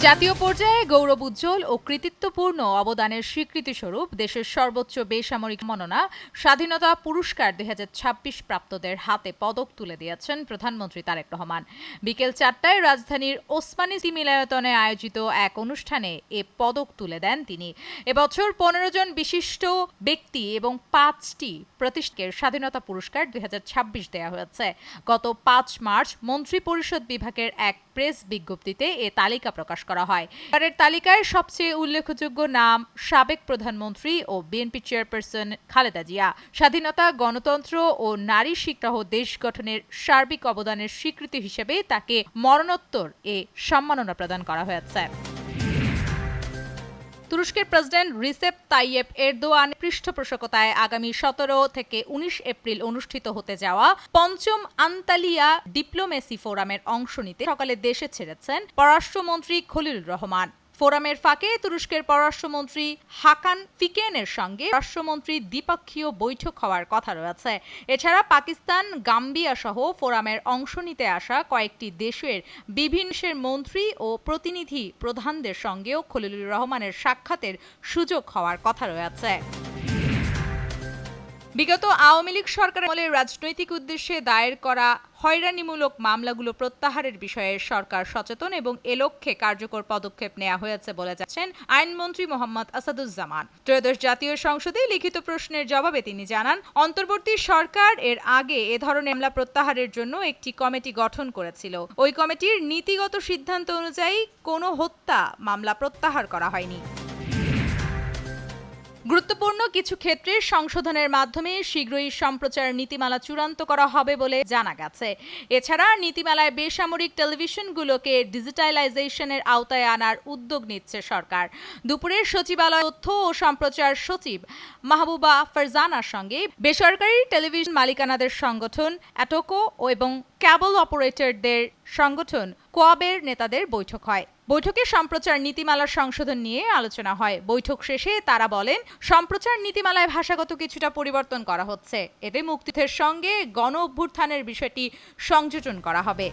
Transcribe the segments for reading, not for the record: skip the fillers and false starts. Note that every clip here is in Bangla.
জাতীয় পর্যায়ে গৌরব উজ্জ্বল ও কৃতিত্বপূর্ণ অবদানের স্বীকৃতিস্বরূপ দেশের সর্বোচ্চ বেসামরিক মনোনয়ন স্বাধীনতা পুরস্কার 2026 প্রাপ্তদের হাতে পদক তুলে দিয়েছেন প্রধানমন্ত্রী তারেক রহমান। বিকেল 4টায় রাজধানীর ওসমানী মিলনায়তনে আয়োজিত এক অনুষ্ঠানে এ পদক তুলে দেন তিনি। এবছর 15 জন বিশিষ্ট ব্যক্তি এবং 5টি প্রতিষ্ঠানের স্বাধীনতা পুরস্কার 2026 দেওয়া হয়েছে। গত 5 মার্চ মন্ত্রিপরিষদ বিভাগের এক প্রেস বিজ্ঞপ্তিতে এ তালিকা প্রকাশ করা হয়। এর তালিকায় সবচেয়ে উল্লেখযোগ্য নাম সাবেক প্রধানমন্ত্রী ও বিএনপি চেয়ারপারসন খালেদা জিয়া। স্বাধীনতা, গণতন্ত্র ও নারী শিক্ষা দেশ গঠনের সার্বিক অবদানের স্বীকৃতি হিসেবে তাকে মরণোত্তর এ সম্মাননা প্রদান করা হয়েছে। তুরস্কের প্রেসিডেন্ট রিসেপ তাইয়েপ এরদোয়ান পৃষ্ঠপোষকতায় আগামী 17 থেকে 19 এপ্রিল অনুষ্ঠিত হতে যাওয়া পঞ্চম আন্তালিয়া ডিপ্লোমেসি ফোরামের অংশ নিতে সকালে দেশে ছেড়েছেন পররাষ্ট্রমন্ত্রী খলিলুর রহমান। ফোরামের ফাঁকে তুরস্কের পররাষ্ট্রমন্ত্রী হাকান ফিকেনের সঙ্গে রাষ্ট্রমন্ত্রী দ্বিপক্ষীয় বৈঠক হওয়ার কথা রয়েছে। এছাড়া পাকিস্তান, গাম্বিয়া সহ ফোরামের অংশ নিতে আসা কয়েকটি দেশের বিভিন্ন মন্ত্রী ও প্রতিনিধি প্রধানদের সঙ্গেও খলিলুর রহমানের সাক্ষাতের সুযোগ হওয়ার কথা রয়েছে। বিগত আওয়ামী লীগ সরকারের আমলে রাজনৈতিক উদ্দেশ্যে দায়ের করা হয়রানিমূলক মামলাগুলো প্রত্যাহারের বিষয়ে সরকার সচেতন এবং এ লক্ষ্যে কার্যকর পদক্ষেপ নেওয়া হয়েছে বলে জানাচ্ছেন আইনমন্ত্রী মোহাম্মদ আসাদুজ্জামান। ত্রয়োদশ জাতীয় সংসদে লিখিত প্রশ্নের জবাবে তিনি জানান, অন্তর্বর্তী সরকার এর আগে এ ধরনের মামলা প্রত্যাহারের জন্য একটি কমিটি গঠন করেছিল। ওই কমিটির নীতিগত সিদ্ধান্ত অনুযায়ী কোনো হত্যা মামলা প্রত্যাহার করা হয়নি। গুরুত্বপূর্ণ কিছু ক্ষেত্রে সংশোধনের মাধ্যমে শীঘ্রই সম্প্রচার নীতিমালা চূড়ান্ত করা হবে বলে জানা গেছে। এছাড়া নীতিমালায় বেসামরিক টেলিভিশনগুলোকে ডিজিটালাইজেশনের আওতায় আনার উদ্যোগ নিচ্ছে সরকার। দুপুরে সচিবালয় তথ্য ও সম্প্রচার সচিব মাহবুবা ফারজানার সঙ্গে বেসরকারি টেলিভিশন মালিকানাদের সংগঠন অ্যাটোকো এবং কেবল অপারেটরদের সংগঠন কোয়াবের নেতাদের বৈঠক হয়। বৈঠকে সম্প্রচার নীতিমালার সংশোধন নিয়ে আলোচনা হয়। বৈঠক শেষে তারা বলেন, সম্প্রচার নীতিমালায় ভাষাগত কিছুটা পরিবর্তন করা হচ্ছে। এতে মুক্তিযুদ্ধের সঙ্গে গণ অভ্যুত্থানের বিষয়টি সংযোজন করা হবে।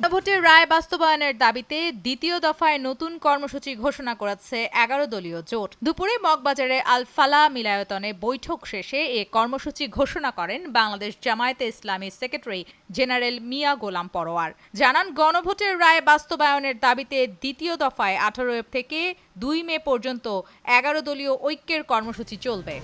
গণভোটের রায় বাস্তবায়নের দাবিতে দ্বিতীয় দফায় নতুন কর্মসূচি ঘোষণা করেছে 11 দলীয় জোট। দুপুরে মগবাজারে আল ফালাহ মিলনায়তনে বৈঠক শেষে এ কর্মসূচি ঘোষণা করেন বাংলাদেশ জামায়াতে ইসলামী সেক্রেটারি জেনারেল মিয়া গোলাম পরোয়ার। জানান, গণভোটের রায় বাস্তবায়নের দাবিতে দ্বিতীয় দফায় 18 থেকে 2 মে পর্যন্ত 11 দলীয় ঐক্যের কর্মসূচি চলবে।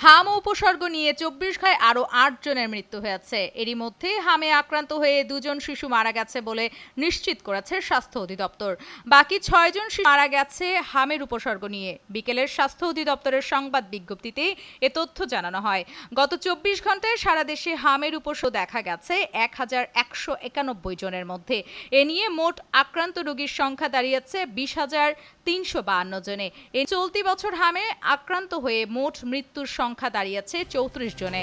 হাম উপসর্গ নিয়ে 24 ঘন্টায় আরও 8 জনের মৃত্যু হয়েছে। এরই মধ্যে হামে আক্রান্ত হয়ে 2 জন শিশু মারা গেছে বলে নিশ্চিত করেছে স্বাস্থ্য অধিদপ্তর। বাকি 6 জন শিশু মারা গেছে হামের উপসর্গ নিয়ে। বিকেলের স্বাস্থ্য অধিদপ্তরের সংবাদ বিজ্ঞপ্তিতে এ তথ্য জানানো হয়। গত 24 ঘন্টায় সারা দেশে হামের উপসর্গ দেখা গেছে 1191 জনের মধ্যে। এ নিয়ে মোট আক্রান্ত রোগীর সংখ্যা দাঁড়িয়েছে 20,352 জনে। চলতি বছর হামে আক্রান্ত হয়ে মোট মৃত্যুর সংখ্যা দাঁড়িয়েছে 34 জনে।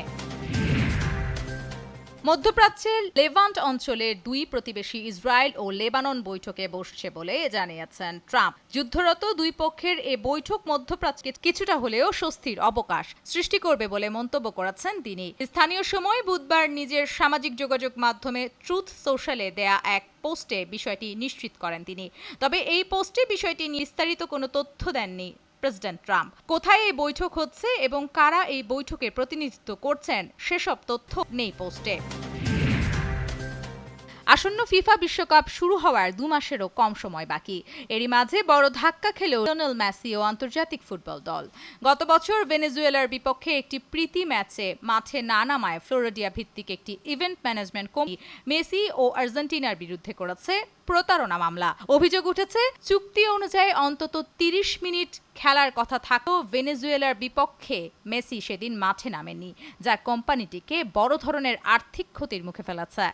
মধ্যপ্রাচ্যের লেভান্ট অঞ্চলের 2 প্রতিবেশী ইসরায়েল ও লেবানন বৈঠকে বসছে বলে জানিয়েছেন ট্রাম্প। যুদ্ধরত 2 পক্ষের এ বৈঠক মধ্যপ্রাচ্যে কিছুটা হলেও স্বস্তির অবকাশ সৃষ্টি করবে বলে মন্তব্য করেছেন তিনি। স্থানীয় সময় বুধবার নিজের সামাজিক যোগাযোগ মাধ্যমে ট্রুথ সোশ্যালে দেয়া এক পোস্টে বিষয়টি নিশ্চিত করেন তিনি। তবে এই পোস্টে বিষয়টি নিয়ে বিস্তারিত কোনো তথ্য দেননি প্রেসিডেন্ট ট্রাম্প। কোথায় এই বৈঠক হচ্ছে এবং কারা এই বৈঠকে প্রতিনিধিত্ব করছেন সেসব তথ্য নেই পোস্টে। আসন্ন ফিফা বিশ্বকাপ শুরু হওয়ার 2 মাসেরও কম সময় বাকি। এরই মাঝে বড় ধাক্কা খেলেও লিওনেল মেসি ও আন্তর্জাতিক ফুটবল দল। গত বছর ভেনেজুয়েলার বিপক্ষে একটি প্রীতি ম্যাচে মাঠে না নামায় ফ্লোরিডা ভিত্তিক একটি ইভেন্ট ম্যানেজমেন্ট কোম্পানি মেসি ও আর্জেন্টিনার বিরুদ্ধে করেছে প্রতারণা মামলা। অভিযোগ উঠেছে, চুক্তি অনুযায়ী অন্তত 30 মিনিট খেলার কথা থাকলেও ভেনেজুয়েলার বিপক্ষে মেসি সেদিন মাঠে নামেননি, যা কোম্পানিটিকে বড় ধরনের আর্থিক ক্ষতির মুখে ফেলেছে।